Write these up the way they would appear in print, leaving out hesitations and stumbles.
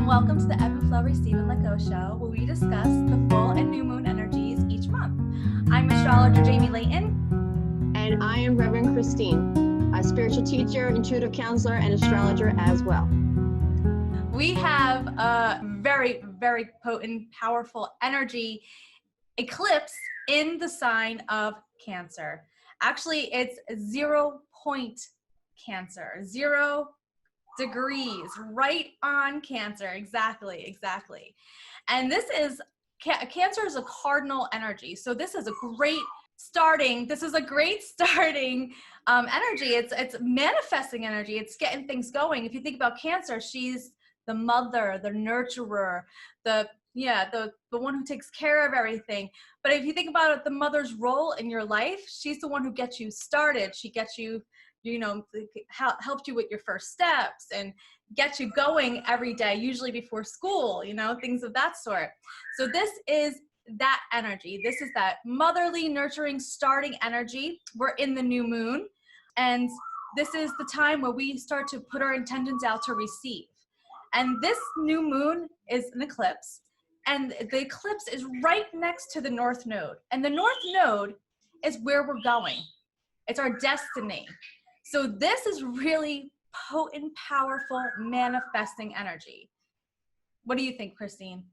welcome to the Ebb and Flow Receive and Let Go show, where we discuss the full and new moon energies each month. I'm astrologer Jamie Layton. And I am Reverend Christine, a spiritual teacher, intuitive counselor, and astrologer as well. We have a very, very potent, powerful energy eclipse in the sign of Cancer. Actually, it's 0 point Cancer, 0 degrees, right on Cancer. Exactly. And this is, Cancer is a cardinal energy. So this is a great starting energy. It's manifesting energy. It's getting things going. If you think about Cancer, she's the mother, the nurturer, the one who takes care of everything. But if you think about it, the mother's role in your life, she's the one who gets you started. She gets you, helped you with your first steps and get you going every day, usually before school, things of that sort. So this is that energy. This is that motherly, nurturing, starting energy. We're in the new moon, and this is the time where we start to put our intentions out to receive. And this new moon is an eclipse, and the eclipse is right next to the North Node. And the North Node is where we're going. It's our destiny. So this is really potent, powerful, manifesting energy. What do you think, Christine?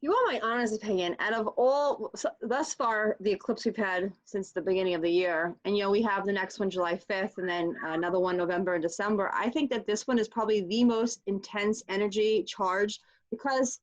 You want my honest opinion? Out of all, thus far, the eclipse we've had since the beginning of the year, and we have the next one July 5th, and then another one November and December. I think that this one is probably the most intense energy charged because,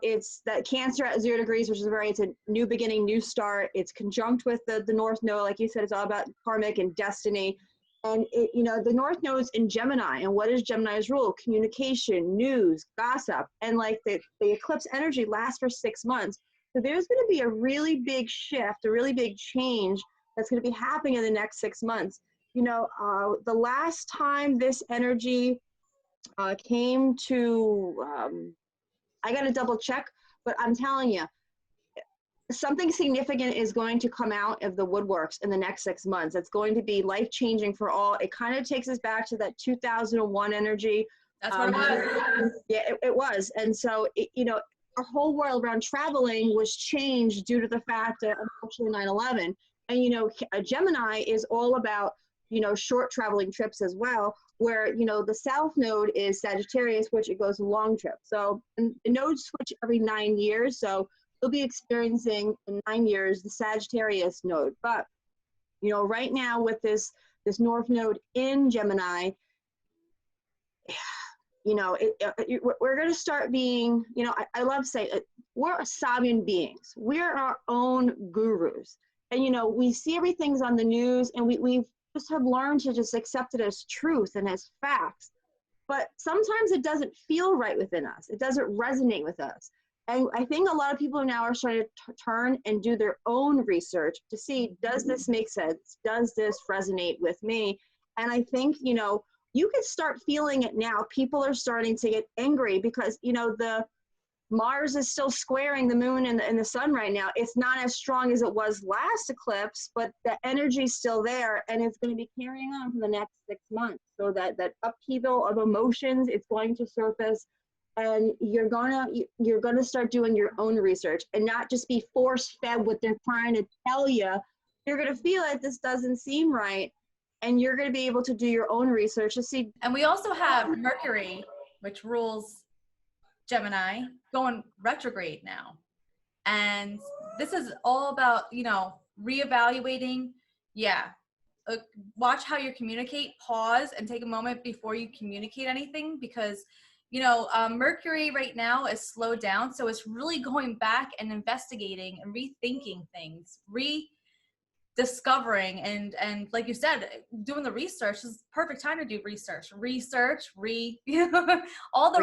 it's that Cancer at 0 degrees, which is it's a new beginning, new start. It's conjunct with the North Node. Like you said, it's all about karmic and destiny. And the North Node's in Gemini, and what is Gemini's rule? Communication, news, gossip, and the eclipse energy lasts for 6 months. So there's going to be a really big shift, a really big change that's going to be happening in the next 6 months. The last time this energy came to, I got to double check, but I'm telling you, something significant is going to come out of the woodworks in the next 6 months. It's going to be life-changing for all. It kind of takes us back to that 2001 energy. That's what it was. Yeah, it was. And so, our whole world around traveling was changed due to the fact that, unfortunately, 9/11. And, a Gemini is all about, short traveling trips as well, where, the South Node is Sagittarius, which it goes a long trip. So, and the nodes switch every 9 years. So, we'll be experiencing in 9 years the Sagittarius node. But, right now with this North Node in Gemini, we're going to start being, I love saying we're Sabian beings. We're our own gurus. And, we see everything's on the news, and we just have learned to just accept it as truth and as facts. But sometimes it doesn't feel right within us. It doesn't resonate with us. And I think a lot of people now are starting to turn and do their own research to see, does this make sense? Does this resonate with me? And I think, you can start feeling it now. People are starting to get angry because, the Mars is still squaring the moon and the sun right now. It's not as strong as it was last eclipse, but the energy is still there, and it's going to be carrying on for the next 6 months. So that upheaval of emotions, it's going to surface. And you're gonna start doing your own research and not just be force-fed what they're trying to tell you. You're gonna feel like this doesn't seem right, and you're gonna be able to do your own research to see. And we also have Mercury, which rules Gemini, going retrograde now. And this is all about, reevaluating. Yeah. Watch how you communicate, pause, and take a moment before you communicate anything, because Mercury right now is slowed down. So it's really going back and investigating and rethinking things, rediscovering, and like you said, doing the research is the perfect time to do research, all the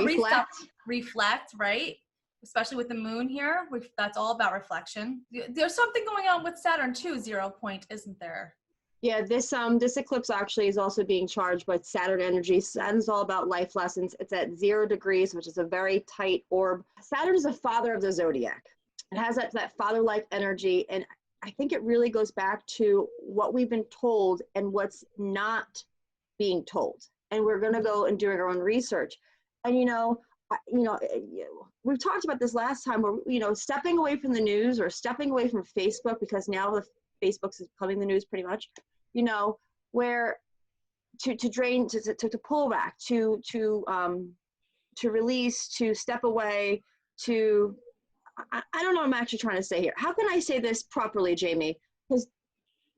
reflect, right? Especially with the moon here, that's all about reflection. There's something going on with Saturn too, 0 point, isn't there? Yeah, this eclipse actually is also being charged by Saturn energy. Saturn's all about life lessons. It's at 0 degrees, which is a very tight orb. Saturn is the father of the zodiac. It has that father-like energy, and I think it really goes back to what we've been told and what's not being told. And we're going to go and do our own research. And we've talked about this last time where, stepping away from the news or stepping away from Facebook, because now the Facebook's is becoming the news pretty much, where to drain, to pull back, to release, to step away, I don't know what I'm actually trying to say here. How can I say this properly, Jamie? Because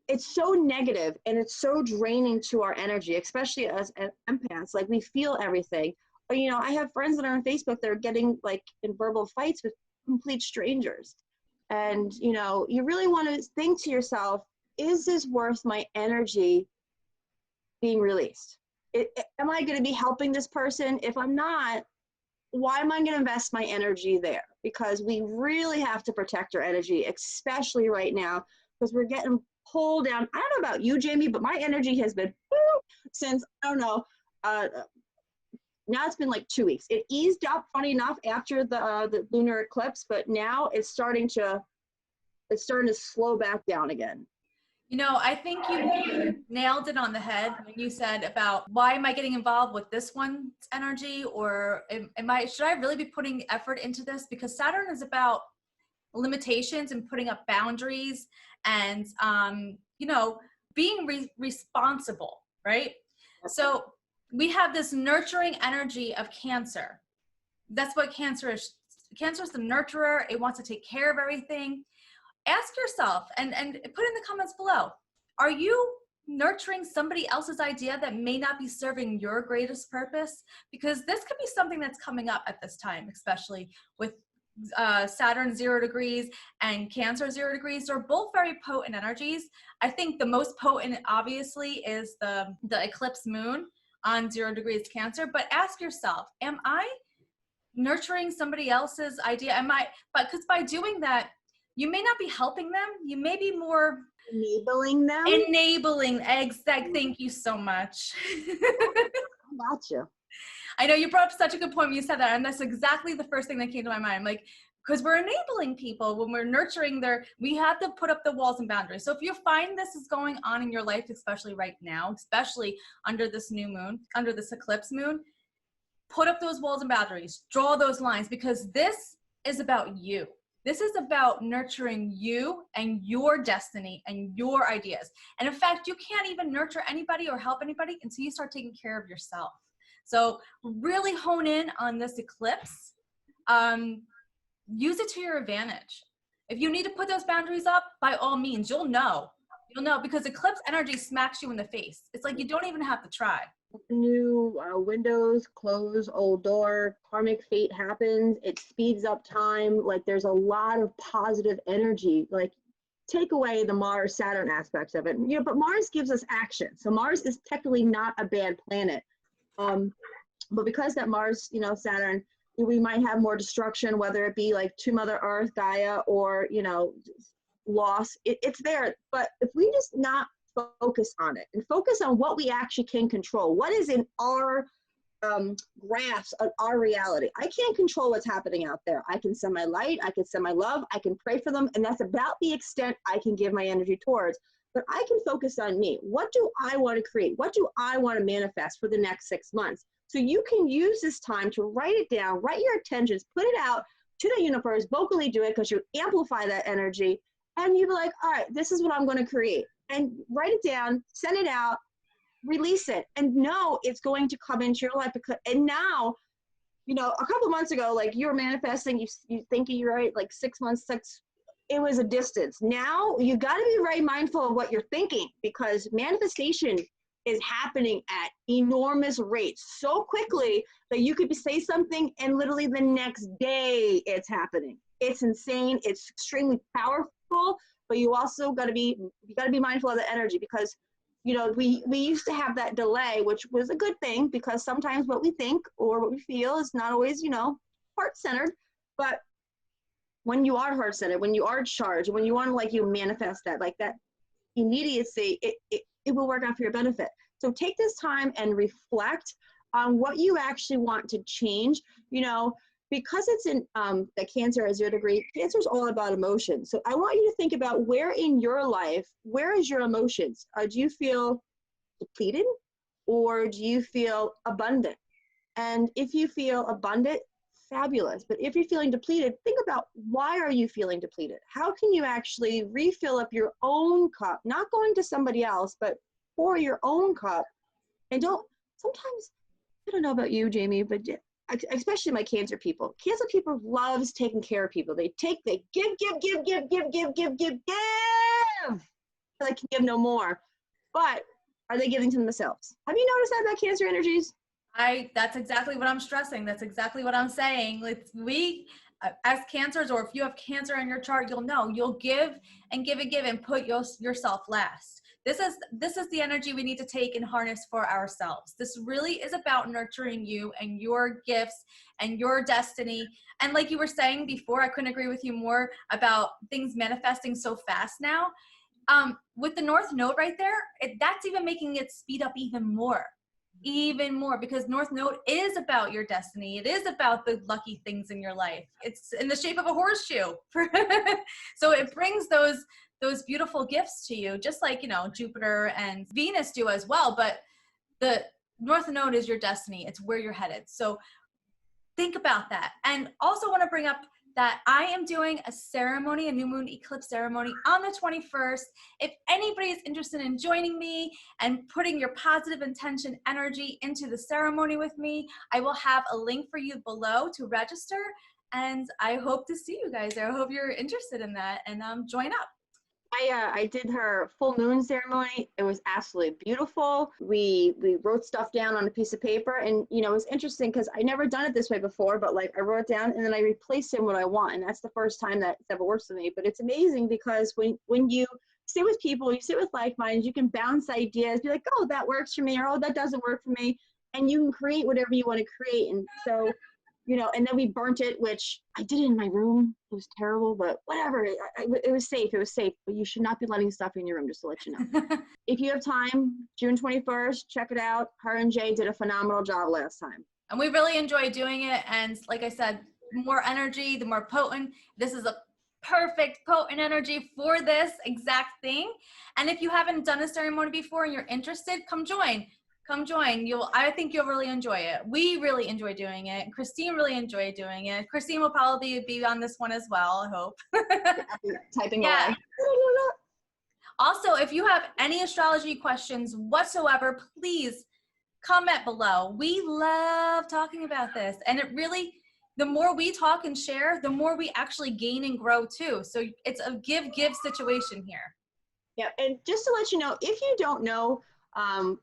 it's so negative and it's so draining to our energy, especially as empaths. Like, we feel everything. But, I have friends that are on Facebook that are getting like in verbal fights with complete strangers. And, you really want to think to yourself, is this worth my energy being released? Am I going to be helping this person? If I'm not, why am I going to invest my energy there? Because we really have to protect our energy, especially right now, because we're getting pulled down. I don't know about you, Jamie, but my energy has been since, I don't know, now it's been like 2 weeks. It eased up, funny enough, after the lunar eclipse, but now it's starting to slow back doan again. I think you nailed it on the head when you said about, why am I getting involved with this one's energy, or should I really be putting effort into this? Because Saturn is about limitations and putting up boundaries and being responsible, right? So we have this nurturing energy of Cancer. That's what Cancer is. Cancer is the nurturer. It wants to take care of everything. Ask yourself and put in the comments below, are you nurturing somebody else's idea that may not be serving your greatest purpose? Because this could be something that's coming up at this time, especially with Saturn 0 degrees and Cancer 0 degrees. They're both very potent energies. I think the most potent, obviously, is the eclipse moon on 0 degrees Cancer. But ask yourself, am I nurturing somebody else's idea? Because by doing that, you may not be helping them. You may be more enabling them. Thank you so much. Gotcha. I know you brought up such a good point when you said that, and that's exactly the first thing that came to my mind. Like, because we're enabling people when we're nurturing we have to put up the walls and boundaries. So if you find this is going on in your life, especially right now, especially under this new moon, under this eclipse moon, put up those walls and boundaries, draw those lines, because this is about you. This is about nurturing you and your destiny and your ideas. And in fact, you can't even nurture anybody or help anybody until you start taking care of yourself. So really hone in on this eclipse. Use it to your advantage. If you need to put those boundaries up, by all means, you'll know, because eclipse energy smacks you in the face. It's like you don't even have to try. New windows close, old door, karmic fate happens. It speeds up time. Like, there's a lot of positive energy. Like, take away the Mars Saturn aspects of it, but Mars gives us action. So Mars is technically not a bad planet. But because that Mars, Saturn, we might have more destruction, whether it be like to Mother Earth, Gaia, or loss. It's there. But if we just not focus on it and focus on what we actually can control, what is in our grasp of our reality. I can't control what's happening out there. I can send my light, I can send my love, I can pray for them, and that's about the extent I can give my energy towards. But I can focus on me. What do I want to create? What do I want to manifest for the next 6 months? So you can use this time to write it down, write your intentions, put it out to the universe, vocally do it, because you amplify that energy, and you be like, all right, this is what I'm going to create. And write it down, send it out, release it, and know it's going to come into your life. And now, a couple months ago, like, you were manifesting, you think you're right, like 6 months, it was a distance. Now you got to be very mindful of what you're thinking, because manifestation is happening at enormous rates so quickly that you could say something and literally the next day it's happening. It's insane. It's extremely powerful, but you also got to be mindful of the energy, because we used to have that delay, which was a good thing, because sometimes what we think or what we feel is not always heart-centered. But when you are heart-centered, when you are charged, when you want to you manifest that, like that immediacy, it will work out for your benefit. So take this time and reflect on what you actually want to change. Because it's in the Cancer at 0 degree, Cancer is all about emotions. So I want you to think about where in your life, where is your emotions? Do you feel depleted, or do you feel abundant? And if you feel abundant, fabulous. But if you're feeling depleted, think about, why are you feeling depleted? How can you actually refill up your own cup, not going to somebody else, but pour your own cup? And sometimes, I don't know about you, Jamie, but especially my cancer people loves taking care of people. They give, I can give no more. But are they giving to themselves? Have you noticed that about cancer energies? That's exactly what I'm stressing. That's exactly what I'm saying. Like, we, as cancers, or if you have cancer in your chart, you'll know, you'll give and give and give and put yourself last. This is the energy we need to take and harness for ourselves. This really is about nurturing you and your gifts and your destiny. And like you were saying before, I couldn't agree with you more about things manifesting so fast now. With the North Node right there, that's even making it speed up even more, because North Node is about your destiny. It is about the lucky things in your life. It's in the shape of a horseshoe. So it brings those beautiful gifts to you, just like, Jupiter and Venus do as well. But the North Node is your destiny. It's where you're headed. So think about that. And also want to bring up that I am doing a ceremony, a new moon eclipse ceremony on the 21st. If anybody is interested in joining me and putting your positive intention energy into the ceremony with me, I will have a link for you below to register. And I hope to see you guys there. I hope you're interested in that, and join up. I did her full moon ceremony. It was absolutely beautiful. We wrote stuff down on a piece of paper, and it was interesting because I never done it this way before, but like I wrote it down and then I replaced it in what I want, and that's the first time that ever works for me. But it's amazing because when you sit with people, you sit with like-minded, you can bounce ideas, be like, oh, that works for me, or oh, that doesn't work for me, and you can create whatever you want to create. And so and then we burnt it, which I did in my room. It was terrible, but whatever. It was safe. It was safe. But you should not be letting stuff in your room, just to let you know. If you have time, June 21st, check it out. Her and Jay did a phenomenal job last time. And we really enjoyed doing it. And like I said, the more energy, the more potent. This is a perfect potent energy for this exact thing. And if you haven't done a ceremony before and you're interested, come join. I think you'll really enjoy it. We really enjoy doing it. Christine really enjoyed doing it. Christine will probably be on this one as well, I hope. Typing away. Also, if you have any astrology questions whatsoever, please comment below. We love talking about this. And it really, the more we talk and share, the more we actually gain and grow too. So it's a give situation here. Yeah, and just to let you know, if you don't know,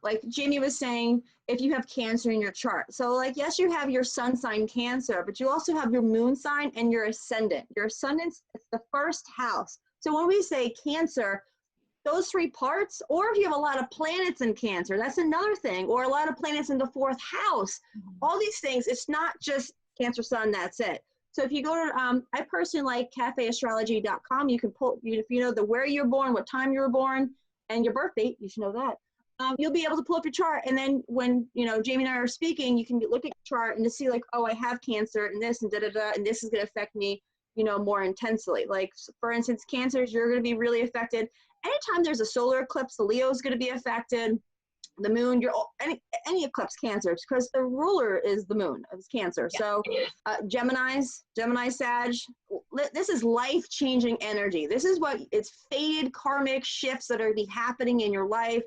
like Jamie was saying, if you have Cancer in your chart. So like, yes, you have your sun sign Cancer, but you also have your moon sign and your ascendant. Your ascendant is the first house. So when we say Cancer, those three parts, or if you have a lot of planets in Cancer, that's another thing, or a lot of planets in the fourth house. All these things, it's not just Cancer sun, that's it. So if you go to, I personally like cafeastrology.com. You can pull, if you know where you're born, what time you were born, and your birth date, you should know that. You'll be able to pull up your chart, and then when Jamie and I are speaking, you can look at your chart and to see like, oh, I have Cancer and this and da-da-da, and this is going to affect me more intensely. Like, for instance, Cancers, you're going to be really affected anytime there's a solar eclipse. The Leo is going to be affected, the moon, any eclipse, Cancer, because the ruler is the moon, it's Cancer. Yeah. So Gemini, Sag, this is life-changing energy. This is it's fated karmic shifts that are be happening in your life.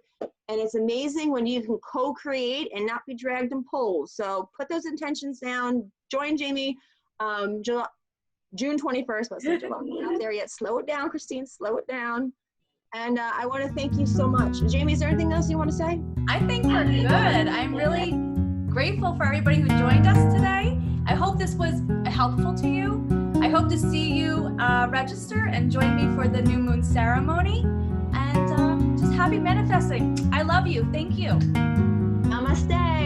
And it's amazing when you can co-create and not be dragged in poles. So put those intentions down. Join Jamie June 21st. Let's say July. Not there yet. Slow it down, Christine. Slow it down. And I want to thank you so much. Jamie, is there anything else you want to say? I think we're good. I'm really grateful for everybody who joined us today. I hope this was helpful to you. I hope to see you register and join me for the new moon ceremony. And just happy manifesting. I love you. Thank you. Namaste.